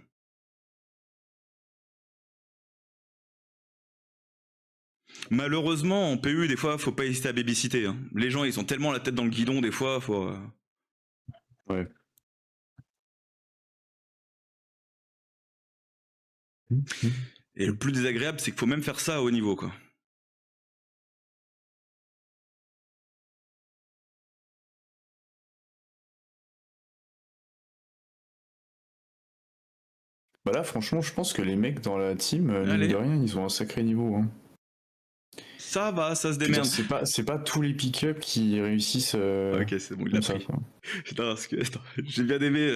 Malheureusement, en PU, des fois, faut pas hésiter à babysitter. Hein. Les gens, ils ont tellement la tête dans le guidon, des fois, faut. Ouais. Et le plus désagréable, c'est qu'il faut même faire ça à haut niveau, quoi. Bah là, franchement, je pense que les mecs dans la team, mine Allez. de rien, ils ont un sacré niveau. Hein. Ça va, ça se Je veux dire, démerde. c'est pas tous les pick-up qui réussissent Ok, c'est bon, il a comme ça. pris. Quoi. Putain, parce que, attends, j'ai bien aimé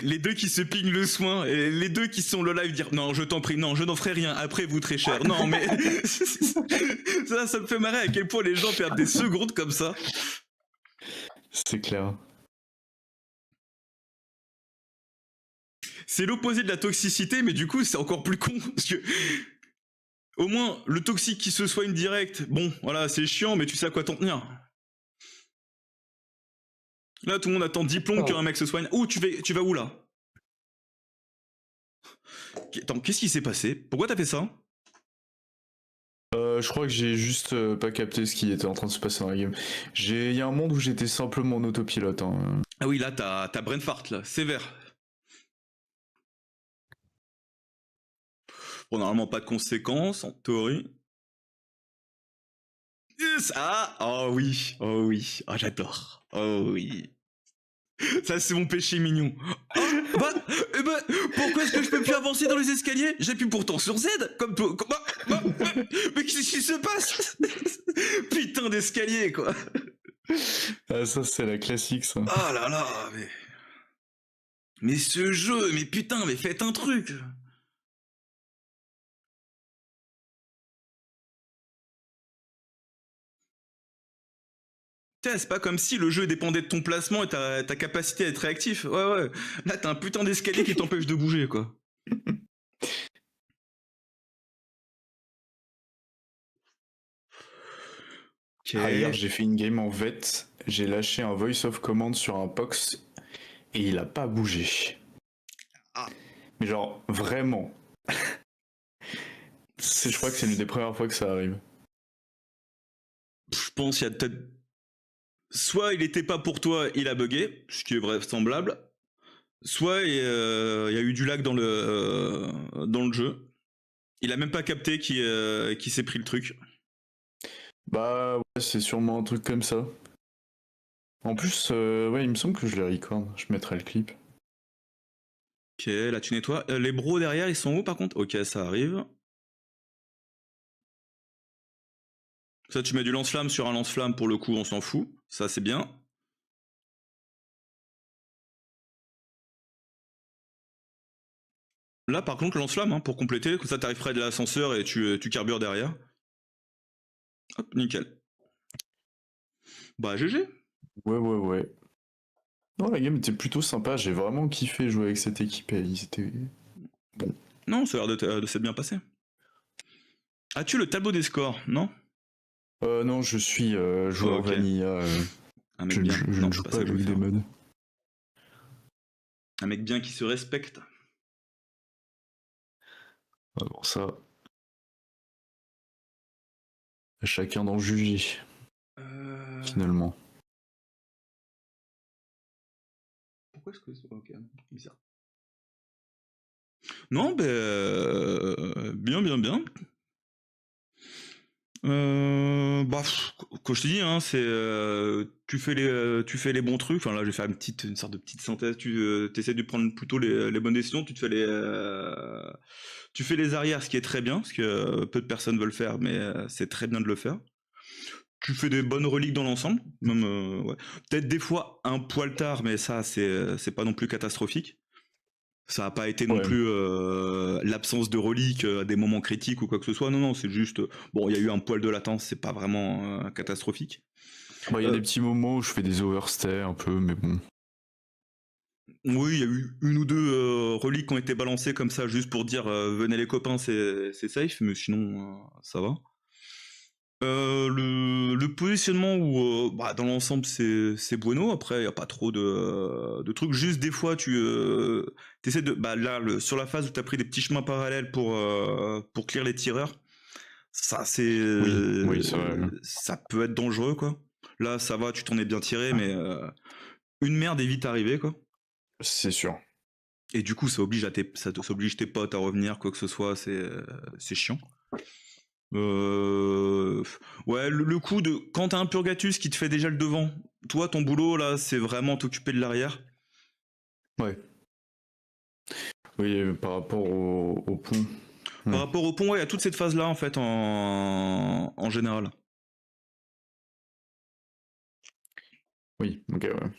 les deux qui se pingent le soin et les deux qui sont le live dire non, je t'en prie, non, je n'en ferai rien, après vous très cher. Non, mais ça me fait marrer à quel point les gens perdent des secondes comme ça. C'est clair. C'est l'opposé de la toxicité, mais du coup, c'est encore plus con. Parce que, au moins, le toxique qui se soigne direct, bon, voilà, c'est chiant, mais tu sais à quoi t'en tenir. Là, tout le monde attend 10 plombs qu'un mec se soigne. Oh, tu vas où là? Attends, qu'est-ce qui s'est passé? Pourquoi t'as fait ça? Je crois que j'ai juste pas capté ce qui était en train de se passer dans la game. Il y a un monde où j'étais simplement en autopilote. Hein. Ah oui, là, t'as brain fart, là, sévère. Bon, normalement, pas de conséquences, en théorie. Yes. Ah, oh oui, oh j'adore. Oh oui. Ça, c'est mon péché mignon. Oh, pourquoi est-ce que je peux plus avancer dans les escaliers? J'appuie pourtant sur Z, mais qu'est-ce qui se passe? Putain d'escalier, quoi. Ah, ça, c'est la classique, ça. Ah là là, mais ce jeu, mais putain, mais faites un truc. C'est pas comme si le jeu dépendait de ton placement et ta capacité à être réactif. Ouais. Là, t'as un putain d'escalier qui t'empêche de bouger, quoi. Okay. Ah, hier, j'ai fait une game en vet. J'ai lâché un voice of command sur un POX et il a pas bougé. Ah. Mais genre, vraiment. Je crois que c'est l'une des premières fois que ça arrive. Je pense qu'il y a peut-être... Soit il était pas pour toi, il a bugué, ce qui est vraisemblable. Soit il y a eu du lag dans le jeu. Il a même pas capté qui s'est pris le truc. Bah ouais, c'est sûrement un truc comme ça. En plus, ouais, il me semble que je les record. Je mettrai le clip. Ok, là tu nettoies. Les bros derrière, ils sont où par contre? Ok, ça arrive. Ça, tu mets du lance-flamme sur un lance-flamme, pour le coup, on s'en fout. Ça, c'est bien. Là, par contre, lance-flamme, hein, pour compléter. Comme ça, t'arrives près de l'ascenseur et tu carbures derrière. Hop, nickel. Bah, GG. Ouais. Non, la game était plutôt sympa. J'ai vraiment kiffé jouer avec cette équipe. Ils étaient bon. Non, ça a l'air de s'être bien passé. As-tu le tableau des scores? Non? Non, je suis joueur vanilla. Un mec bien. Je ne joue pas avec des modes. Un mec bien qui se respecte. Alors ça... Chacun d'en juger. Finalement. Pourquoi est-ce que... Ok, bizarre. Non, bien. Bah, comme je te dis, hein, c'est tu fais les bons trucs. Enfin là, je vais faire une sorte de petite synthèse. Tu essaies de prendre plutôt les bonnes décisions. Tu fais les arrières, ce qui est très bien, parce que peu de personnes veulent le faire, mais c'est très bien de le faire. Tu fais des bonnes reliques dans l'ensemble, même ouais. Peut-être des fois un poil tard, mais ça c'est pas non plus catastrophique. Ça n'a pas été non plus l'absence de reliques à des moments critiques ou quoi que ce soit. Non, c'est juste... bon, il y a eu un poil de latence, c'est pas vraiment catastrophique. Bah, il y a des petits moments où je fais des overstays un peu, mais bon. Oui, il y a eu une ou deux reliques qui ont été balancées comme ça, juste pour dire venez les copains, c'est safe, mais sinon, ça va. Le positionnement où dans l'ensemble c'est bueno. Après il y a pas trop de trucs, juste des fois tu essaies de là sur la phase où tu as pris des petits chemins parallèles pour clear les tireurs, ça c'est oui, ça peut être dangereux quoi. Là ça va, tu t'en es bien tiré, mais une merde est vite arrivée quoi. C'est sûr. Et du coup, ça oblige tes potes à revenir, quoi que ce soit, c'est chiant. Ouais, le coup de quand t'as un Purgatus qui te fait déjà le devant, toi ton boulot là c'est vraiment t'occuper de l'arrière. Ouais. Oui, par rapport au pont. Par rapport au pont, ouais, il y a toute cette phase là en fait en général. Oui, ok, ouais.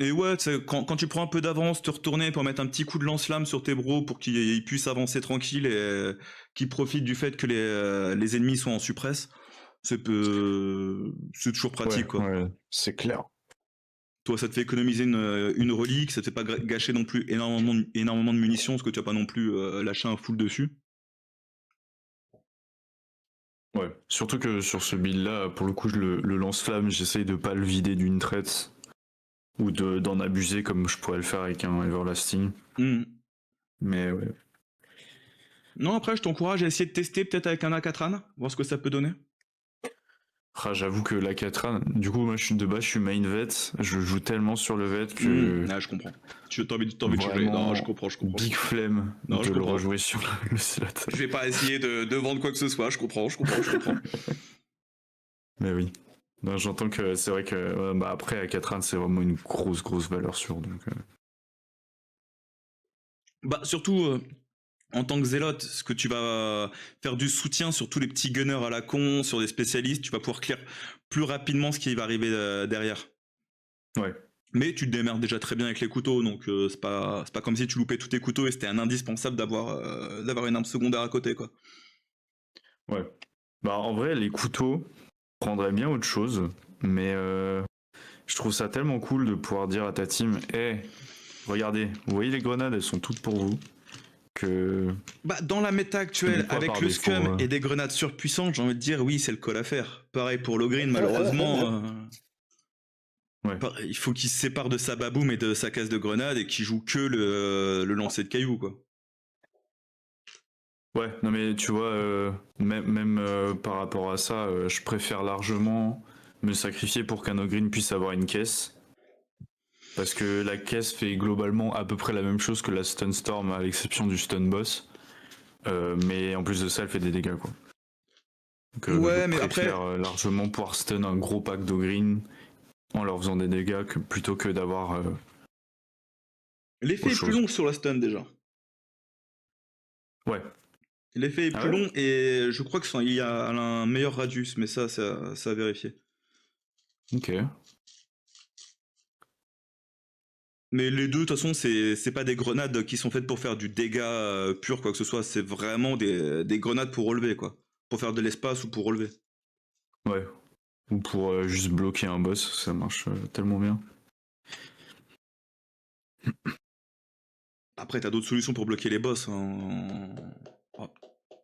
Et ouais, quand tu prends un peu d'avance, te retourner pour mettre un petit coup de lance-flamme sur tes bros pour qu'ils puissent avancer tranquille et qu'ils profitent du fait que les ennemis sont en suppresse, c'est toujours pratique quoi. Ouais, c'est clair. Toi, ça te fait économiser une relique, ça te fait pas gâcher non plus énormément de munitions, parce que tu vas pas non plus lâcher un full dessus. Ouais, surtout que sur ce build là, pour le coup, le lance-flamme, j'essaye de pas le vider d'une traite ou d'en abuser comme je pourrais le faire avec un Everlasting. Mais ouais. Non, après, je t'encourage à essayer de tester peut-être avec un A4AN, voir ce que ça peut donner. Ah, j'avoue que la Katran, du coup, moi de base, je suis main vet, je joue tellement sur le vet que. Ah, je comprends. T'as envie de changer. Non, je comprends. Big flemme de le rejouer sur le slot. Je vais pas essayer de vendre quoi que ce soit, je comprends. Mais oui. Non, j'entends que c'est vrai que après, à Katran, c'est vraiment une grosse valeur sûre. Donc, Bah, surtout. En tant que zélote, ce que tu vas faire du soutien sur tous les petits gunners à la con, sur des spécialistes, tu vas pouvoir clear plus rapidement ce qui va arriver derrière. Ouais. Mais tu te démerdes déjà très bien avec les couteaux, donc c'est pas comme si tu loupais tous tes couteaux et c'était un indispensable d'avoir une arme secondaire à côté, quoi. Ouais. Bah en vrai, les couteaux prendraient bien autre chose, mais je trouve ça tellement cool de pouvoir dire à ta team, regardez, vous voyez les grenades, elles sont toutes pour vous. Que... Bah, dans la méta actuelle, avec le scum et des grenades surpuissantes, j'ai envie de dire oui, c'est le call à faire. Pareil pour Logreen, malheureusement. Ouais. Il faut qu'il se sépare de sa baboum et de sa caisse de grenades et qu'il joue que le lancer de cailloux, quoi. Ouais, non mais tu vois, même par rapport à ça, je préfère largement me sacrifier pour qu'un Ogreen puisse avoir une caisse. Parce que la caisse fait globalement à peu près la même chose que la Stun Storm, à l'exception du Stun Boss. Mais en plus de ça, elle fait des dégâts, quoi. Donc, ouais, mais je préfère largement pouvoir stun un gros pack d'Ogreen en leur faisant des dégâts plutôt que d'avoir... L'effet est plus long sur la stun, déjà. Ouais. L'effet est plus long et je crois qu'il y a un meilleur radius, mais ça à vérifier. Ok. Mais les deux, de toute façon, c'est pas des grenades qui sont faites pour faire du dégât pur, quoi que ce soit. C'est vraiment des grenades pour relever, quoi. Pour faire de l'espace ou pour relever. Ouais. Ou pour juste bloquer un boss, ça marche tellement bien. Après, t'as d'autres solutions pour bloquer les boss. Hein. Oh,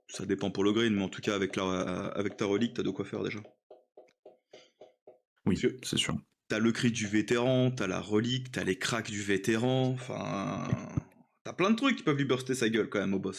ça dépend pour le green, mais en tout cas, avec ta relique, t'as de quoi faire déjà. Oui, c'est sûr. T'as le cri du vétéran, t'as la relique, t'as les cracks du vétéran, enfin... T'as plein de trucs qui peuvent lui burster sa gueule quand même au boss là.